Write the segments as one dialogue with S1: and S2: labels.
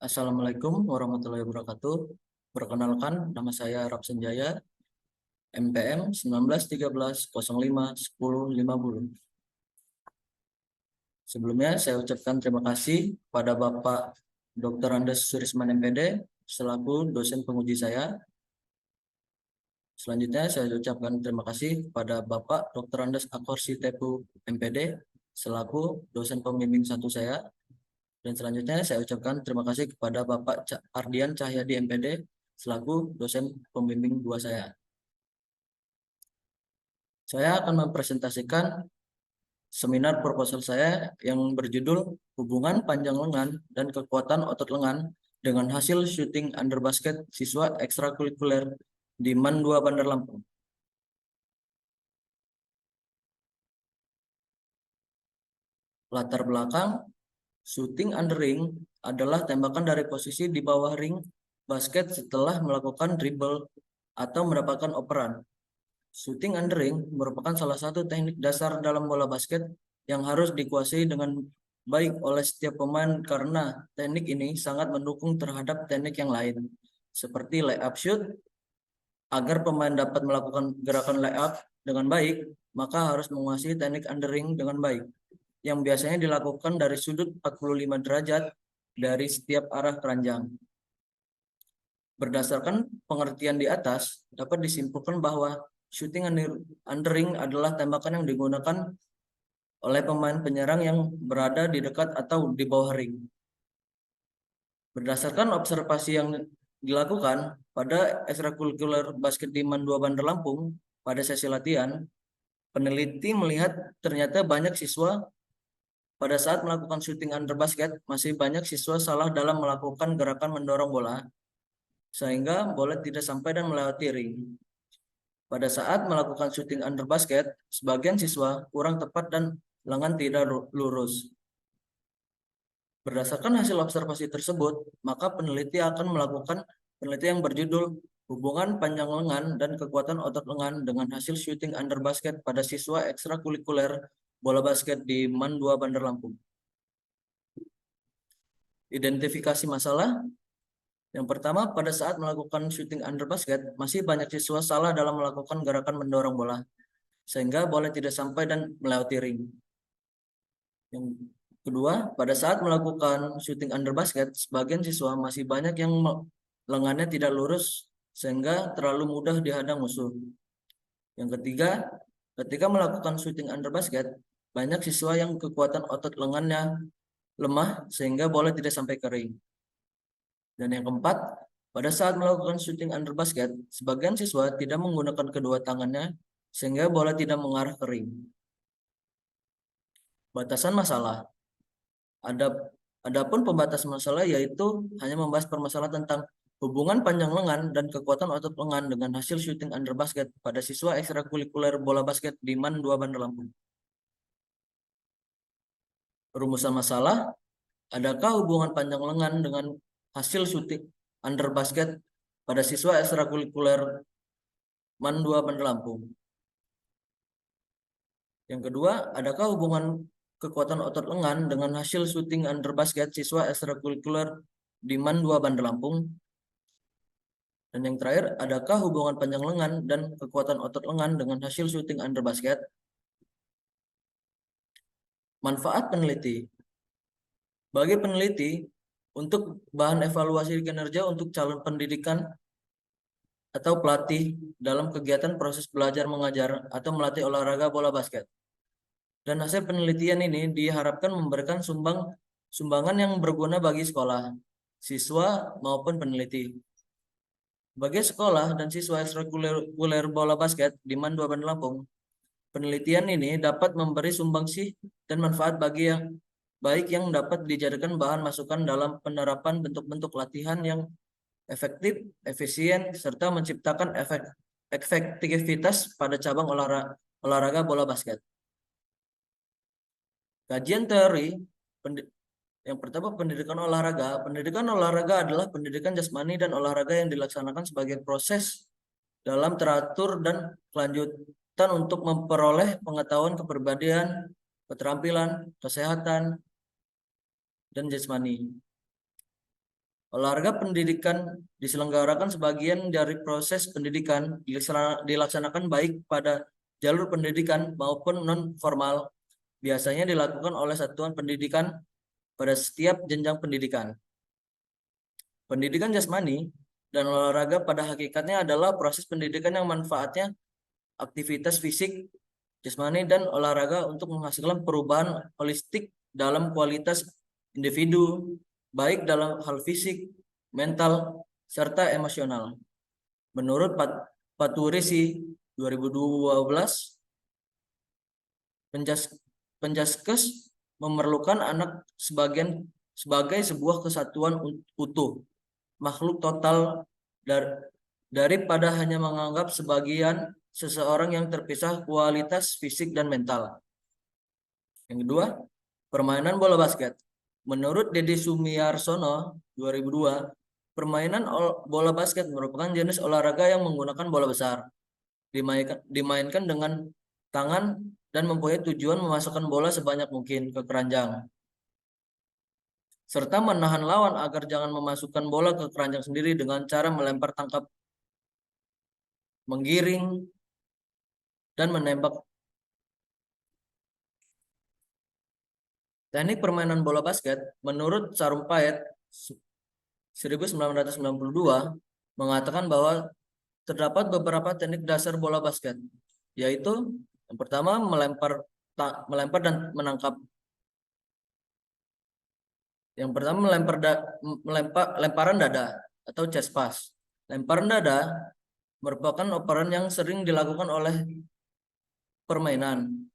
S1: Assalamualaikum warahmatullahi wabarakatuh. Perkenalkan, nama saya Rap Senjaya, MPM 1913051050. Sebelumnya saya ucapkan terima kasih pada Bapak Dr. Andes Surisman MPD selaku dosen penguji saya. Selanjutnya saya ucapkan terima kasih kepada Bapak Dr. Andes Akorsi Tepu MPD selaku dosen pembimbing satu saya. Dan selanjutnya saya ucapkan terima kasih kepada Bapak Ardian Cahyadi MPD selaku dosen pembimbing dua saya. Saya akan mempresentasikan seminar proposal saya yang berjudul Hubungan Panjang Lengan dan Kekuatan Otot Lengan dengan hasil syuting under basket siswa ekstrakurikuler di MAN 2 Bandar Lampung. Latar belakang, shooting under ring adalah tembakan dari posisi di bawah ring basket setelah melakukan dribble atau mendapatkan operan. Shooting under ring merupakan salah satu teknik dasar dalam bola basket yang harus dikuasai dengan baik oleh setiap pemain karena teknik ini sangat mendukung terhadap teknik yang lain, seperti layup shoot. Agar pemain dapat melakukan gerakan layup dengan baik, maka harus menguasai teknik under ring dengan baik, yang biasanya dilakukan dari sudut 45 derajat dari setiap arah keranjang. Berdasarkan pengertian di atas, dapat disimpulkan bahwa shooting under ring adalah tembakan yang digunakan oleh pemain penyerang yang berada di dekat atau di bawah ring. Berdasarkan observasi yang dilakukan pada ekstrakurikuler basket di MAN 2 Bandar Lampung pada sesi latihan, peneliti melihat ternyata banyak siswa pada saat melakukan shooting under basket, masih banyak siswa salah dalam melakukan gerakan mendorong bola, sehingga bola tidak sampai dan melewati ring. Pada saat melakukan shooting under basket, sebagian siswa kurang tepat dan lengan tidak lurus. Berdasarkan hasil observasi tersebut, maka peneliti akan melakukan penelitian yang berjudul Hubungan Panjang Lengan dan Kekuatan Otot Lengan dengan hasil shooting under basket pada siswa ekstrakurikuler bola basket di MAN 2 Bandar Lampung. Identifikasi masalah. Yang pertama, pada saat melakukan shooting under basket, masih banyak siswa salah dalam melakukan gerakan mendorong bola, sehingga bola tidak sampai dan melewati ring. Yang kedua, pada saat melakukan shooting under basket, sebagian siswa masih banyak yang lengannya tidak lurus, sehingga terlalu mudah dihadang musuh. Yang ketiga, ketika melakukan shooting under basket, banyak siswa yang kekuatan otot lengannya lemah, sehingga bola tidak sampai ke ring. Dan yang keempat, pada saat melakukan shooting under basket, sebagian siswa tidak menggunakan kedua tangannya sehingga bola tidak mengarah ke ring. Batasan masalah. Adapun pembatas masalah yaitu hanya membahas permasalahan tentang hubungan panjang lengan dan kekuatan otot lengan dengan hasil shooting under basket pada siswa ekstrakurikuler bola basket di MAN 2 Bandar Lampung. Rumusan masalah, adakah hubungan panjang lengan dengan hasil shooting under basket pada siswa ekstrakurikuler MAN 2 Bandar Lampung? Yang kedua, adakah hubungan kekuatan otot lengan dengan hasil shooting under basket siswa ekstrakurikuler di MAN 2 Bandar Lampung? Dan yang terakhir, adakah hubungan panjang lengan dan kekuatan otot lengan dengan hasil shooting under basket? Manfaat peneliti. Bagi peneliti, untuk bahan evaluasi kinerja untuk calon pendidikan atau pelatih dalam kegiatan proses belajar mengajar atau melatih olahraga bola basket. Dan hasil penelitian ini diharapkan memberikan sumbangan yang berguna bagi sekolah, siswa maupun peneliti. Bagi sekolah dan siswa ekstrakurikuler bola basket di MAN 2 Bandar Lampung, penelitian ini dapat memberi sumbangsih dan manfaat bagi yang baik yang dapat dijadikan bahan masukan dalam penerapan bentuk-bentuk latihan yang efektif, efisien, serta menciptakan efektivitas pada cabang olahraga bola basket. Kajian teori, yang pertama pendidikan olahraga. Pendidikan olahraga adalah pendidikan jasmani dan olahraga yang dilaksanakan sebagai proses dalam teratur dan kelanjutan untuk memperoleh pengetahuan kepribadian, keterampilan, kesehatan, dan jasmani. Olahraga pendidikan diselenggarakan sebagian dari proses pendidikan dilaksanakan baik pada jalur pendidikan maupun non formal. Biasanya dilakukan oleh satuan pendidikan pada setiap jenjang pendidikan. Pendidikan jasmani dan olahraga pada hakikatnya adalah proses pendidikan yang manfaatnya aktivitas fisik, jasmani, dan olahraga untuk menghasilkan perubahan holistik dalam kualitas individu, baik dalam hal fisik, mental, serta emosional. Menurut Paturisi 2012, Penjaskes memerlukan anak sebagai sebuah kesatuan utuh, makhluk total daripada hanya menganggap sebagian seseorang yang terpisah kualitas fisik dan mental. Yang kedua, permainan bola basket. Menurut Deddy Sumiarsono 2002, permainan bola basket merupakan jenis olahraga yang menggunakan bola besar. Dimainkan dengan tangan dan mempunyai tujuan memasukkan bola sebanyak mungkin ke keranjang, serta menahan lawan agar jangan memasukkan bola ke keranjang sendiri dengan cara melempar tangkap, menggiring, dan menembak. Teknik permainan bola basket menurut Sarumpait 1992 mengatakan bahwa terdapat beberapa teknik dasar bola basket, yaitu yang pertama melempar dan menangkap. Yang pertama lemparan dada atau chest pass. Lemparan dada merupakan operan yang sering dilakukan oleh permainan.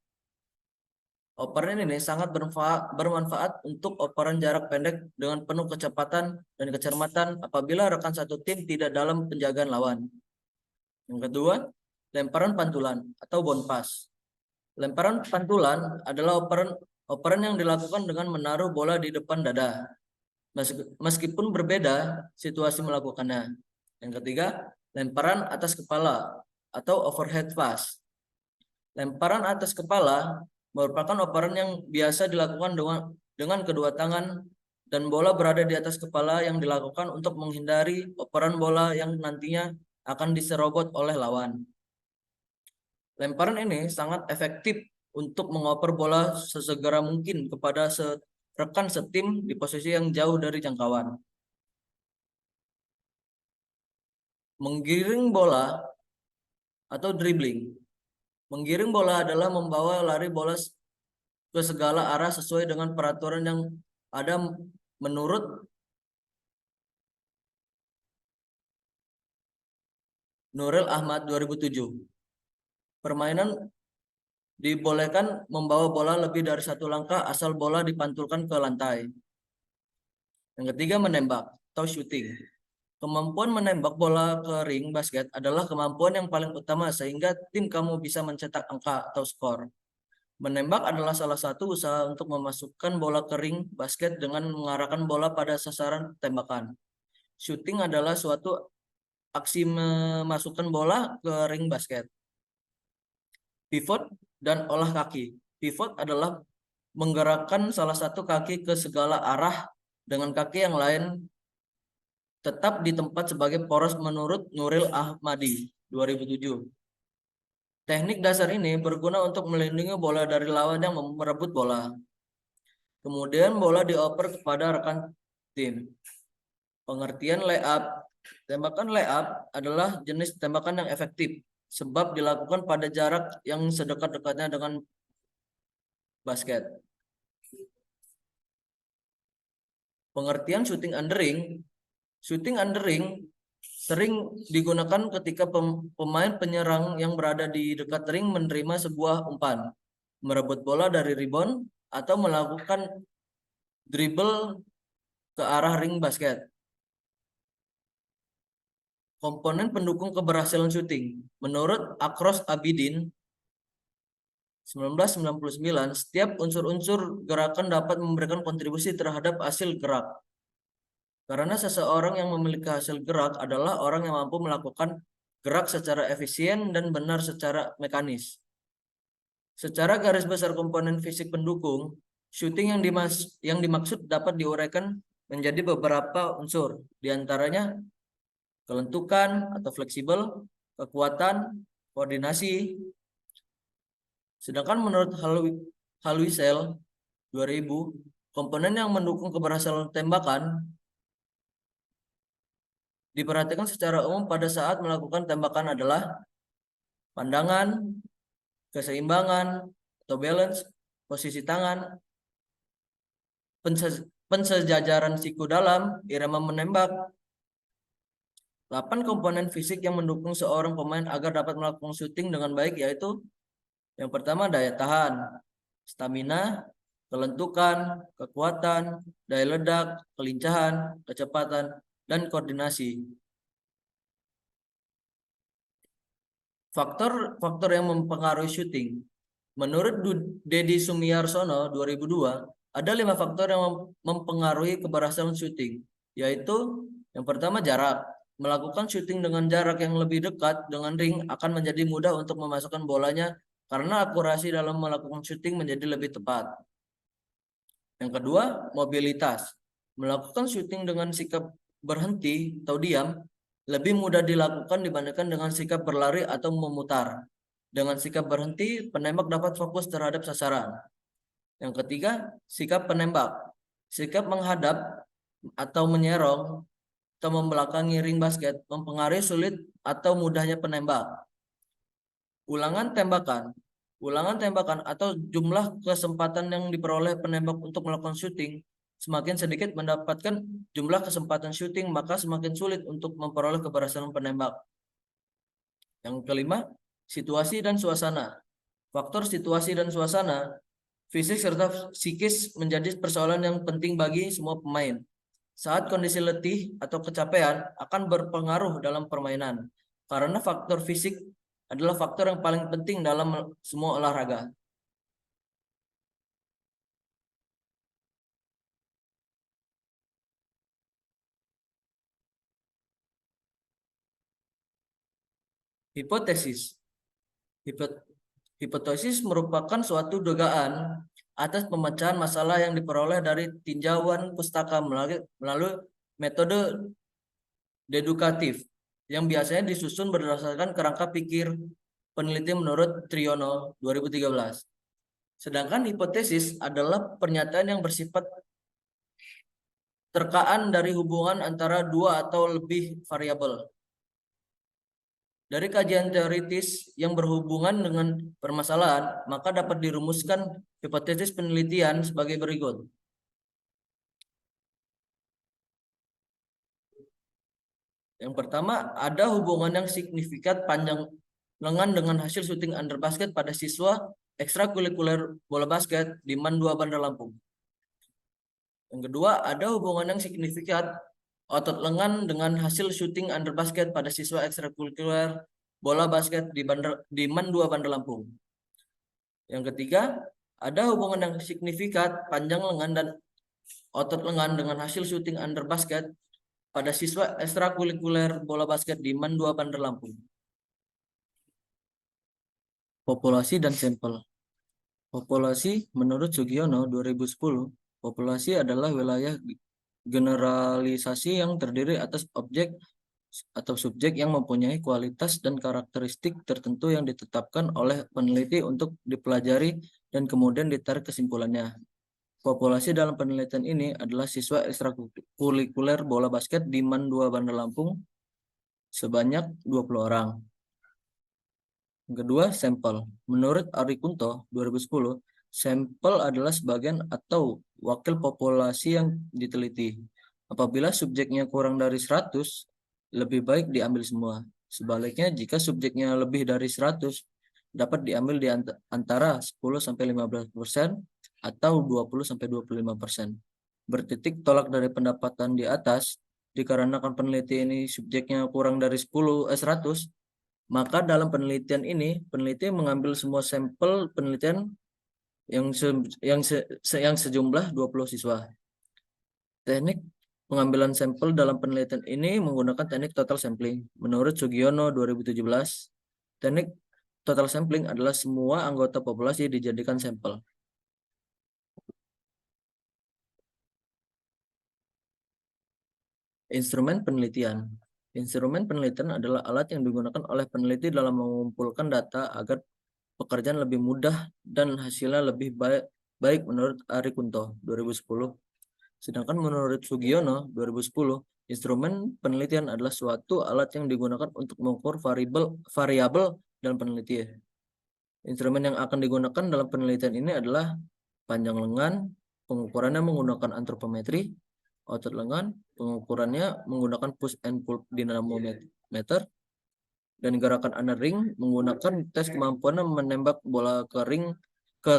S1: Operan ini sangat bermanfaat untuk operan jarak pendek dengan penuh kecepatan dan kecermatan apabila rekan satu tim tidak dalam penjagaan lawan. Yang kedua, lemparan pantulan atau bounce pass. Lemparan pantulan adalah operan yang dilakukan dengan menaruh bola di depan dada, meskipun berbeda situasi melakukannya. Yang ketiga, lemparan atas kepala atau overhead pass. Lemparan atas kepala merupakan operan yang biasa dilakukan dengan kedua tangan dan bola berada di atas kepala yang dilakukan untuk menghindari operan bola yang nantinya akan diserobot oleh lawan. Lemparan ini sangat efektif untuk mengoper bola sesegera mungkin kepada rekan setim di posisi yang jauh dari jangkauan. Menggiring bola atau dribbling. Menggiring bola adalah membawa lari bola ke segala arah sesuai dengan peraturan yang ada menurut Nuril Ahmad 2007. Permainan dibolehkan membawa bola lebih dari satu langkah asal bola dipantulkan ke lantai. Yang ketiga, menembak atau shooting. Kemampuan menembak bola ke ring basket adalah kemampuan yang paling utama sehingga tim kamu bisa mencetak angka atau skor. Menembak adalah salah satu usaha untuk memasukkan bola ke ring basket dengan mengarahkan bola pada sasaran tembakan. Shooting adalah suatu aksi memasukkan bola ke ring basket. Pivot dan olah kaki. Pivot adalah menggerakkan salah satu kaki ke segala arah dengan kaki yang lain tetap di tempat sebagai poros menurut Nuril Ahmadi 2007. Teknik dasar ini berguna untuk melindungi bola dari lawan yang merebut bola. Kemudian bola dioper kepada rekan tim. Pengertian layup. Tembakan layup adalah jenis tembakan yang efektif sebab dilakukan pada jarak yang sedekat-dekatnya dengan basket. Pengertian shooting under ring. Shooting under ring sering digunakan ketika pemain penyerang yang berada di dekat ring menerima sebuah umpan, merebut bola dari rebound, atau melakukan dribble ke arah ring basket. Komponen pendukung keberhasilan shooting. Menurut Akros Abidin 1999, setiap unsur-unsur gerakan dapat memberikan kontribusi terhadap hasil gerak. Karena seseorang yang memiliki hasil gerak adalah orang yang mampu melakukan gerak secara efisien dan benar secara mekanis. Secara garis besar komponen fisik pendukung, shooting yang dimaksud dapat diuraikan menjadi beberapa unsur, diantaranya kelentukan atau fleksibel, kekuatan, koordinasi. Sedangkan menurut Halwisel 2000, komponen yang mendukung keberhasilan tembakan diperhatikan secara umum pada saat melakukan tembakan adalah pandangan, keseimbangan atau balance, posisi tangan, pensejajaran siku dalam, irama menembak. 8 komponen fisik yang mendukung seorang pemain agar dapat melakukan syuting dengan baik, yaitu yang pertama daya tahan, stamina, kelentukan, kekuatan, daya ledak, kelincahan, kecepatan, dan koordinasi. Faktor-faktor yang mempengaruhi syuting. Menurut Deddy Sumiyarsono 2002, ada 5 faktor yang mempengaruhi keberhasilan syuting, yaitu yang pertama jarak. Melakukan syuting dengan jarak yang lebih dekat dengan ring akan menjadi mudah untuk memasukkan bolanya karena akurasi dalam melakukan syuting menjadi lebih tepat. Yang kedua, mobilitas. Melakukan syuting dengan sikap berhenti atau diam lebih mudah dilakukan dibandingkan dengan sikap berlari atau memutar. Dengan sikap berhenti, penembak dapat fokus terhadap sasaran. Yang ketiga, sikap penembak. Sikap menghadap atau menyerong atau membelakangi ring basket mempengaruhi sulit atau mudahnya penembak. Ulangan tembakan atau jumlah kesempatan yang diperoleh penembak untuk melakukan syuting semakin sedikit mendapatkan jumlah kesempatan syuting, maka semakin sulit untuk memperoleh keberhasilan penembak. Yang kelima, situasi dan suasana. Faktor situasi dan suasana, fisik serta psikis menjadi persoalan yang penting bagi semua pemain. Saat kondisi letih atau kecapean akan berpengaruh dalam permainan, karena faktor fisik adalah faktor yang paling penting dalam semua olahraga. Hipotesis. Hipotesis merupakan suatu dugaan atas pemecahan masalah yang diperoleh dari tinjauan pustaka melalui metode dedukatif yang biasanya disusun berdasarkan kerangka pikir peneliti menurut Triono 2013. Sedangkan hipotesis adalah pernyataan yang bersifat terkaan dari hubungan antara dua atau lebih variabel. Dari kajian teoritis yang berhubungan dengan permasalahan, maka dapat dirumuskan hipotesis penelitian sebagai berikut. Yang pertama, ada hubungan yang signifikan panjang lengan dengan hasil syuting under basket pada siswa ekstrakurikuler bola basket di MAN 2 Bandar Lampung. Yang kedua, ada hubungan yang signifikan otot lengan dengan hasil syuting under basket pada siswa ekstrakurikuler bola basket di MAN 2 Bandar Lampung. Yang ketiga, ada hubungan yang signifikan panjang lengan dan otot lengan dengan hasil syuting under basket pada siswa ekstrakurikuler bola basket di MAN 2 Bandar Lampung. Populasi dan sampel. Populasi menurut Sugiono 2010, populasi adalah wilayah generalisasi yang terdiri atas objek atau subjek yang mempunyai kualitas dan karakteristik tertentu yang ditetapkan oleh peneliti untuk dipelajari dan kemudian ditarik kesimpulannya. Populasi dalam penelitian ini adalah siswa ekstrakurikuler bola basket di MAN 2 Bandar Lampung sebanyak 20 orang. Yang kedua, sampel. Menurut Ari Kunto 2010, sampel adalah sebagian atau wakil populasi yang diteliti. Apabila subjeknya kurang dari 100, lebih baik diambil semua. Sebaliknya, jika subjeknya lebih dari 100, dapat diambil di antara 10-15% atau 20-25%. Bertitik tolak dari pendapatan di atas, dikarenakan peneliti ini subjeknya kurang dari 100, maka dalam penelitian ini, peneliti mengambil semua sampel penelitian yang sejumlah 20 siswa. Teknik pengambilan sampel dalam penelitian ini menggunakan teknik total sampling. Menurut Sugiono 2017, teknik total sampling adalah semua anggota populasi dijadikan sampel. Instrumen penelitian. Instrumen penelitian adalah alat yang digunakan oleh peneliti dalam mengumpulkan data agar pekerjaan lebih mudah dan hasilnya lebih baik menurut Ari Kunto 2010. Sedangkan menurut Sugiono 2010, instrumen penelitian adalah suatu alat yang digunakan untuk mengukur variabel dalam penelitian. Instrumen yang akan digunakan dalam penelitian ini adalah panjang lengan, pengukurannya menggunakan antropometri, otot lengan, pengukurannya menggunakan push and pull dinamometer, dan gerakan unring menggunakan tes kemampuan menembak bola ke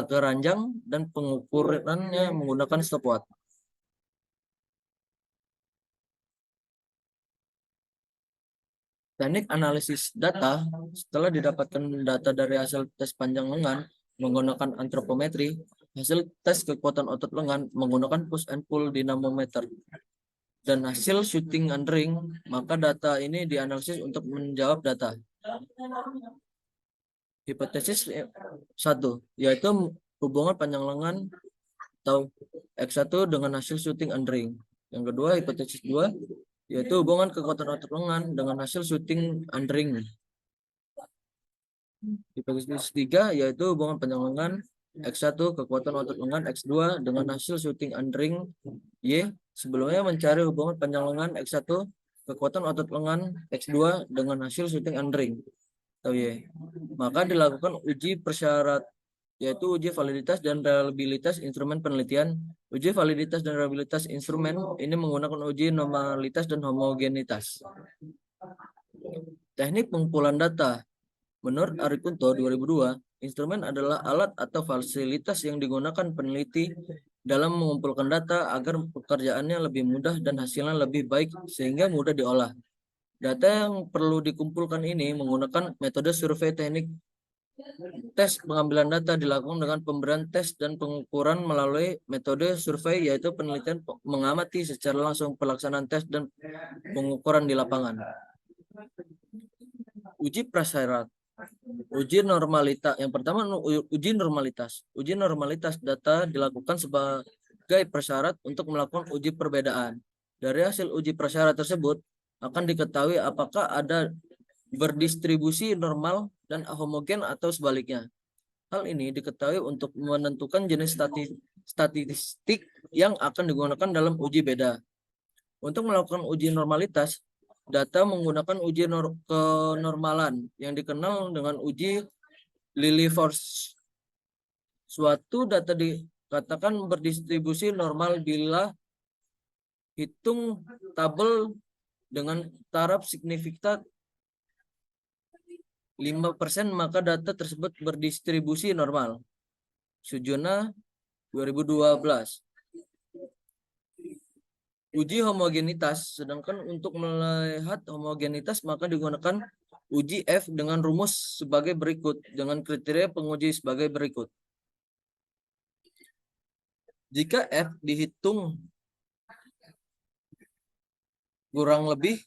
S1: keranjang, dan pengukurannya menggunakan stopwatch. Teknik analisis data: setelah didapatkan data dari hasil tes panjang lengan menggunakan antropometri, hasil tes kekuatan otot lengan menggunakan push and pull dinamometer, dan hasil shooting and ring, maka data ini dianalisis untuk menjawab data. Hipotesis 1, yaitu hubungan panjang lengan atau X1 dengan hasil shooting and ring. Yang kedua, hipotesis 2, yaitu hubungan kekuatan otot lengan dengan hasil shooting and ring. Hipotesis 3, yaitu hubungan panjang lengan X1 kekuatan otot lengan X2 dengan hasil shooting and ring Y. Sebelumnya mencari hubungan panjang lengan X1 kekuatan otot lengan X2 dengan hasil shooting and ring atau Y. Maka dilakukan uji persyarat, yaitu uji validitas dan reliabilitas instrumen penelitian. Uji validitas dan reliabilitas instrumen ini menggunakan uji normalitas dan homogenitas. Teknik pengumpulan data. Menurut Ari Kunto 2002, instrumen adalah alat atau fasilitas yang digunakan peneliti dalam mengumpulkan data agar pekerjaannya lebih mudah dan hasilnya lebih baik sehingga mudah diolah. Data yang perlu dikumpulkan ini menggunakan metode survei. Teknik tes pengambilan data dilakukan dengan pemberian tes dan pengukuran melalui metode survei, yaitu penelitian mengamati secara langsung pelaksanaan tes dan pengukuran di lapangan. Uji prasyarat. Uji normalitas. Yang pertama, uji normalitas. Uji normalitas data dilakukan sebagai prasyarat untuk melakukan uji perbedaan. Dari hasil uji prasyarat tersebut akan diketahui apakah ada berdistribusi normal dan homogen atau sebaliknya. Hal ini diketahui untuk menentukan jenis statistik yang akan digunakan dalam uji beda. Untuk melakukan uji normalitas, data menggunakan uji kenormalan yang dikenal dengan uji Lilliefors. Suatu data dikatakan berdistribusi normal bila hitung tabel dengan taraf signifikan 5%, maka data tersebut berdistribusi normal. Sujona 2012. Uji homogenitas. Sedangkan untuk melihat homogenitas maka digunakan uji F dengan rumus sebagai berikut, dengan kriteria penguji sebagai berikut. Jika F dihitung kurang lebih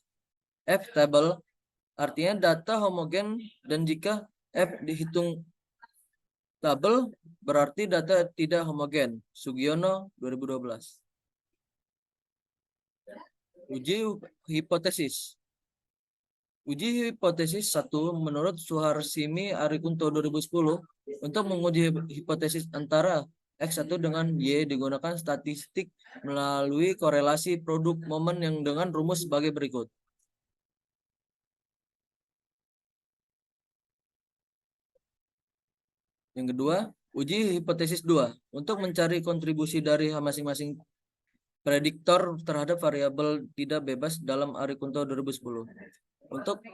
S1: F table, artinya data homogen, dan jika F dihitung tabel, berarti data tidak homogen. Sugiono 2012. Uji hipotesis. Uji hipotesis 1 menurut Suharsimi Arikunto 2010, untuk menguji hipotesis antara X1 dengan Y digunakan statistik melalui korelasi produk momen yang dengan rumus sebagai berikut. Yang kedua, uji hipotesis 2 untuk mencari kontribusi dari masing-masing prediktor terhadap variabel tidak bebas dalam Arikunto 2010. Untuk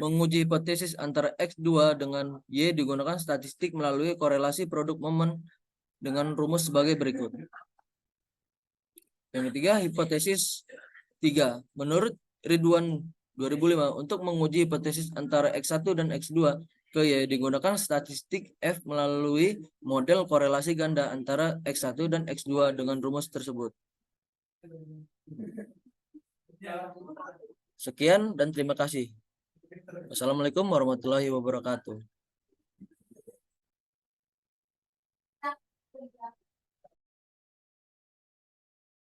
S1: menguji hipotesis antara X2 dengan Y digunakan statistik melalui korelasi produk momen dengan rumus sebagai berikut. Yang ketiga, hipotesis 3 menurut Ridwan 2005, untuk menguji hipotesis antara X1 dan X2 ke Y digunakan statistik F melalui model korelasi ganda antara X1 dan X2 dengan rumus tersebut. Sekian dan terima kasih. Wassalamualaikum warahmatullahi wabarakatuh.